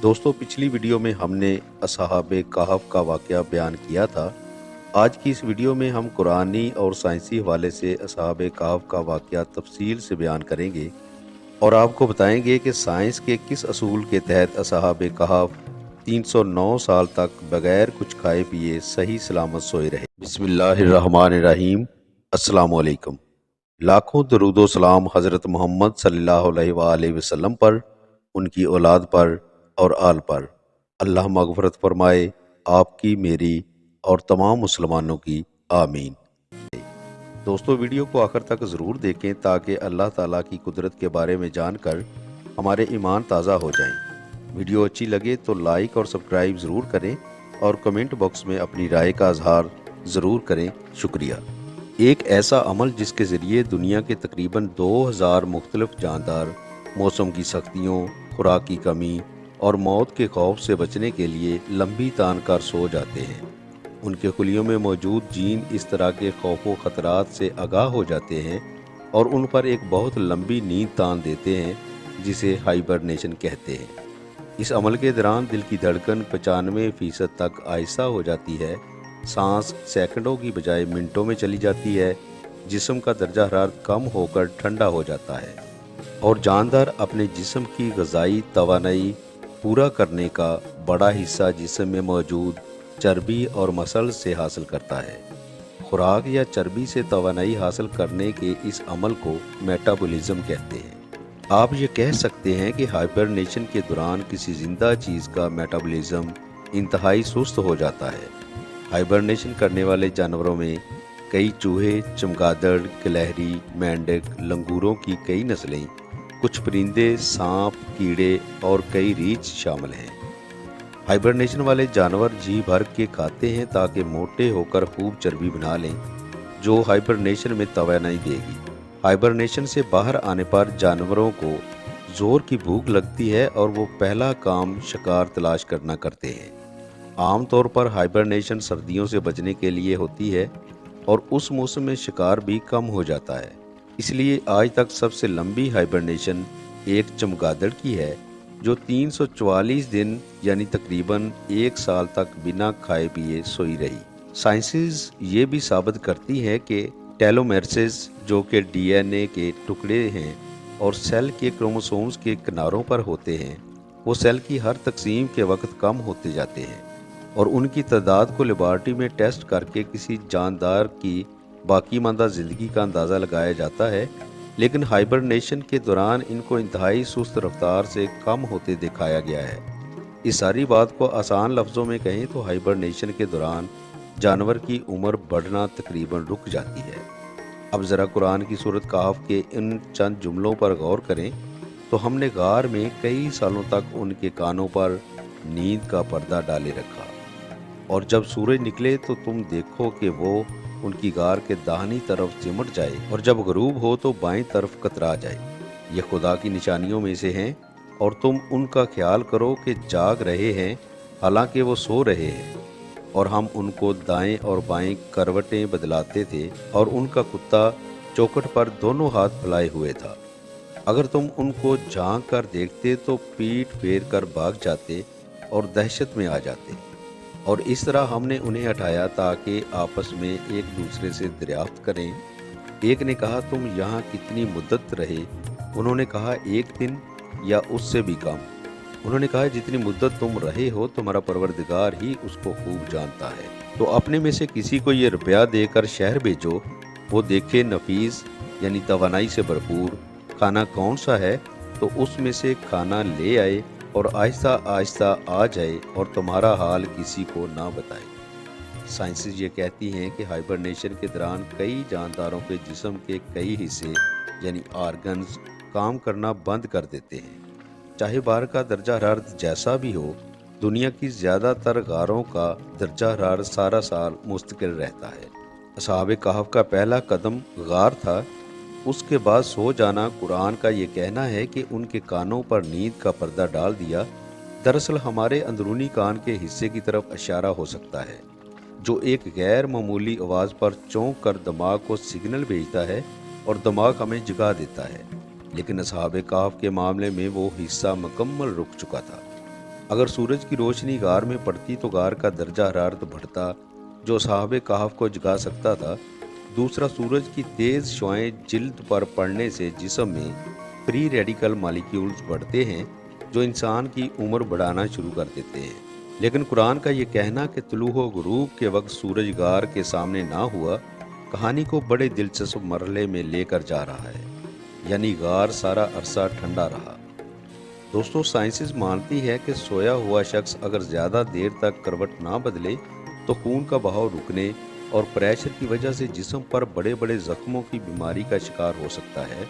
दोस्तों, पिछली वीडियो में हमने असहाबे कहफ का वाक़या बयान किया था। आज की इस वीडियो में हम कुरानी और साइंसी हवाले से असहाबे कहफ का वाक़या तफसील से बयान करेंगे और आपको बताएंगे कि साइंस के किस असूल के तहत असहाबे कहफ 309 साल तक बगैर कुछ खाए पिए सही सलामत सोए रहे। बिस्मिल्लाहिर्रहमानिर्रहीम। अस्सलाम वालेकुम। लाखों दरूदो सलाम हज़रत मोहम्मद सल्लल्लाहु अलैहि वसल्लम पर, उनकी औलाद पर और आल पर। अल्लाह मगफरत फरमाए आपकी, मेरी और तमाम मुसलमानों की, आमीन। दोस्तों, वीडियो को आखिर तक ज़रूर देखें ताकि अल्लाह ताला की कुदरत के बारे में जानकर हमारे ईमान ताज़ा हो जाएं। वीडियो अच्छी लगे तो लाइक और सब्सक्राइब ज़रूर करें और कमेंट बॉक्स में अपनी राय का इजहार ज़रूर करें। शुक्रिया। एक ऐसा अमल जिसके ज़रिए दुनिया के तकरीबन 2000 मुख्तलिफ जानदार मौसम की सख्तियों, खुराक की कमी और मौत के खौफ से बचने के लिए लंबी तान कर सो जाते हैं। उनके खुलियों में मौजूद जीन इस तरह के खौफो खतरात से आगाह हो जाते हैं और उन पर एक बहुत लंबी नींद तान देते हैं जिसे हाइबरनेशन कहते हैं। इस अमल के दौरान दिल की धड़कन 95% तक आहिस्ता हो जाती है, सांस सेकंडों की बजाय मिनटों में चली जाती है, जिस्म का दर्जा हरारत कम होकर ठंडा हो जाता है और जानदार अपने जिस्म की ग़िज़ाई तवानाई पूरा करने का बड़ा हिस्सा जिस्म में मौजूद चर्बी और मसल से हासिल करता है। खुराक या चर्बी से तवानाई हासिल करने के इस अमल को मेटाबॉलिज्म कहते हैं। आप ये कह सकते हैं कि हाइबरनेशन के दौरान किसी जिंदा चीज़ का मेटाबॉलिज्म इंतहाई सुस्त हो जाता है। हाइबरनेशन करने वाले जानवरों में कई चूहे, चमगादड़, गिलहरी, मेंढक, लंगूरों की कई नस्लें, कुछ परिंदे, सांप, कीड़े और कई रीछ शामिल हैं। हाइबरनेशन वाले जानवर जी भर के खाते हैं ताकि मोटे होकर खूब चर्बी बना लें, जो हाइबरनेशन में तवानाई देगी। हाइबरनेशन से बाहर आने पर जानवरों को जोर की भूख लगती है और वो पहला काम शिकार तलाश करना करते हैं। आमतौर पर हाइबरनेशन सर्दियों से बचने के लिए होती है और उस मौसम में शिकार भी कम हो जाता है। इसलिए आज तक सबसे लंबी हाइबरनेशन एक चमगादड़ की है, जो 344 दिन यानी तकरीबन 1 साल तक बिना खाए पिए सोई रही। साइंसेस ये भी साबित करती हैं कि टेलोमेरेस, जो कि डीएनए के टुकड़े हैं और सेल के क्रोमोसोम्स के किनारों पर होते हैं, वो सेल की हर तकसीम के वक्त कम होते जाते हैं और उनकी तादाद को लेबॉर्ट्री में टेस्ट करके किसी जानदार की बाकी मांदा ज़िंदगी का अंदाज़ा लगाया जाता है, लेकिन हाइबरनेशन के दौरान इनको इंतहाई सुस्त रफ्तार से कम होते दिखाया गया है। इस सारी बात को आसान लफ्ज़ों में कहें तो हाइबरनेशन के दौरान जानवर की उम्र बढ़ना तकरीबन रुक जाती है। अब ज़रा कुरान की सूरत कहफ के इन चंद जुमलों पर गौर करें तो हमने गार में कई सालों तक उनके कानों पर नींद का पर्दा डाले रखा और जब सूरज निकले तो तुम देखो कि वो उनकी गार के दाहिनी तरफ सिमट जाए और जब गरूब हो तो बाईं तरफ कतरा जाए। ये खुदा की निशानियों में से हैं और तुम उनका ख्याल करो कि जाग रहे हैं हालांकि वो सो रहे हैं, और हम उनको दाएं और बाएं करवटें बदलाते थे और उनका कुत्ता चौखट पर दोनों हाथ फैलाए हुए था। अगर तुम उनको झांक कर देखते तो पीठ फेर कर भाग जाते और दहशत में आ जाते, और इस तरह हमने उन्हें हटाया ताकि आपस में एक दूसरे से दरियाफ्त करें। एक ने कहा, तुम यहाँ कितनी मुद्दत रहे? उन्होंने कहा, 1 दिन या उससे भी कम। उन्होंने कहा, जितनी मुद्दत तुम रहे हो तुम्हारा परवरदिगार ही उसको खूब जानता है। तो अपने में से किसी को ये रुपया देकर शहर भेजो, वो देखे नफीस यानी तवानाई से भरपूर खाना कौन सा है, तो उसमें से खाना ले आए और आहिस्ता आहिस्ता आ जाए और तुम्हारा हाल किसी को ना बताए। साइंसेस ये कहती हैं कि हाइबरनेशन के दौरान कई जानदारों के जिस्म के कई हिस्से यानी आर्गन्स काम करना बंद कर देते हैं। चाहे बाहर का दर्जा हरारत जैसा भी हो, दुनिया की ज़्यादातर गारों का दर्जा हरारत सारा साल मुस्तकिल रहता है। असहाबे कहफ का पहला कदम गार था, उसके बाद सो जाना। कुरान का ये कहना है कि उनके कानों पर नींद का पर्दा डाल दिया, दरअसल हमारे अंदरूनी कान के हिस्से की तरफ इशारा हो सकता है, जो एक गैर मामूली आवाज़ पर चौंक कर दिमाग को सिग्नल भेजता है और दिमाग हमें जगा देता है। लेकिन असहाबे कहफ के मामले में वो हिस्सा मुकम्मल रुक चुका था। अगर सूरज की रोशनी गार में पड़ती तो गार का दर्जा हरारत बढ़ता, जो असहाबे कहफ को जगा सकता था। दूसरा, सूरज की तेज़ शुआएं जिल्द पर पड़ने से जिस्म में फ्री रेडिकल मालिक्यूल्स बढ़ते हैं, जो इंसान की उम्र बढ़ाना शुरू कर देते हैं। लेकिन कुरान का ये कहना कि तुलूह व गुरूब के वक्त सूरज गार के सामने ना हुआ, कहानी को बड़े दिलचस्प मरहले में लेकर जा रहा है, यानी गार सारा अरसा ठंडा रहा। दोस्तों, साइंसिस मानती है कि सोया हुआ शख्स अगर ज़्यादा देर तक करवट ना बदले तो खून का बहाव रुकने और प्रेशर की वजह से जिस्म पर बड़े बड़े जख्मों की बीमारी का शिकार हो सकता है,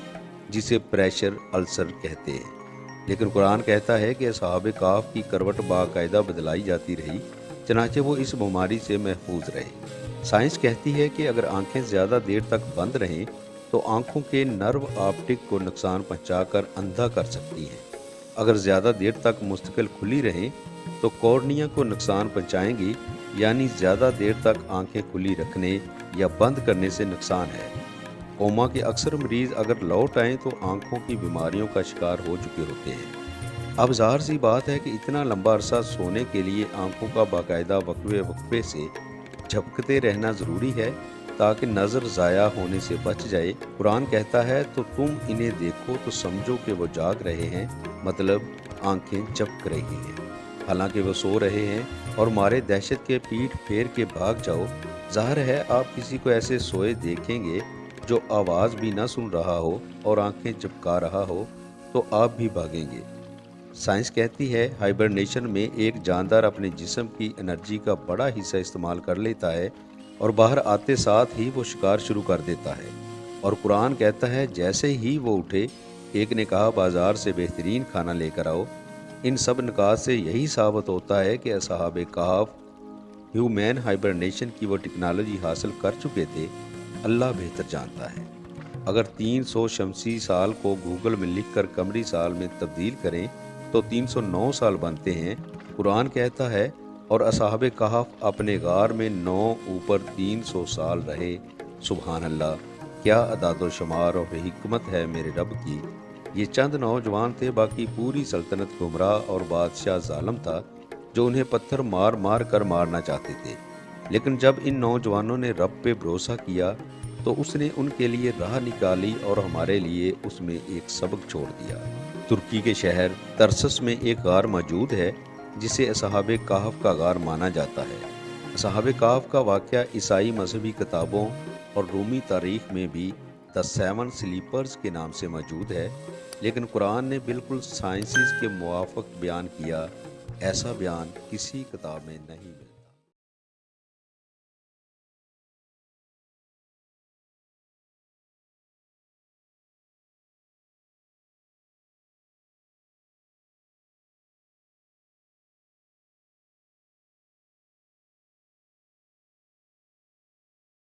जिसे प्रेशर अल्सर कहते हैं। लेकिन कुरान कहता है कि असहाबे कहफ की करवट बाकायदा बदलाई जाती रही, चनाचे वो इस बीमारी से महफूज रहे। साइंस कहती है कि अगर आंखें ज़्यादा देर तक बंद रहें तो आंखों के नर्व ऑप्टिक को नुकसान पहुंचाकर अंधा कर सकती हैं। अगर ज़्यादा देर तक मुस्तकिल खुली रहें तो कॉर्निया को नुकसान पहुंचाएंगी, यानी ज़्यादा देर तक आंखें खुली रखने या बंद करने से नुकसान है। कोमा के अक्सर मरीज़ अगर लौट आएँ तो आंखों की बीमारियों का शिकार हो चुके होते हैं। अब ज़ाहिर सी बात है कि इतना लंबा अरसा सोने के लिए आंखों का बाकायदा वक्फे से झपकते रहना ज़रूरी है ताकि नज़र ज़ाया होने से बच जाए। कुरान कहता है तो तुम इन्हें देखो तो समझो कि वो जाग रहे हैं, मतलब आंखें झपक रही हैं, हालांकि वो सो रहे हैं और मारे दहशत के पीठ फेर के भाग जाओ। ज़ाहिर है आप किसी को ऐसे सोए देखेंगे जो आवाज़ भी ना सुन रहा हो और आंखें झपका रहा हो तो आप भी भागेंगे। साइंस कहती है हाइबरनेशन में एक जानदार अपने जिस्म की एनर्जी का बड़ा हिस्सा इस्तेमाल कर लेता है और बाहर आते साथ ही वो शिकार शुरू कर देता है। और कुरान कहता है जैसे ही वो उठे, एक ने कहा बाजार से बेहतरीन खाना लेकर आओ। इन सब निकात से यही साबित होता है कि असहाबे कहफ ह्यूमन हाइबरनेशन की वो टेक्नोलॉजी हासिल कर चुके थे। अल्लाह बेहतर जानता है। अगर 300 शमसी साल को गूगल में लिखकर कमरी साल में तब्दील करें तो 309 साल बनते हैं। कुरान कहता है और असहाबे कहफ अपने गार में 9 ऊपर 300 साल रहे। सुभान अल्लाह, क्या अदादो शुमार और हिकमत है मेरे रब की। ये चंद नौजवान थे, बाकी पूरी सल्तनत गुमराह और बादशाह जालिम था जो उन्हें पत्थर मार मार कर मारना चाहते थे। लेकिन जब इन नौजवानों ने रब पे भरोसा किया तो उसने उनके लिए राह निकाली और हमारे लिए उसमें एक सबक छोड़ दिया। तुर्की के शहर तरसस में एक गार मौजूद है जिसे असहाबे कहफ का गार माना जाता है। असहाबे कहफ का वाक़या ईसाई मजहबी किताबों और रूमी तारीख में भी द 7 स्लीपर्स के नाम से मौजूद है, लेकिन कुरान ने बिल्कुल साइंसिस के मुवाफिक बयान किया। ऐसा बयान किसी किताब में नहीं मिला।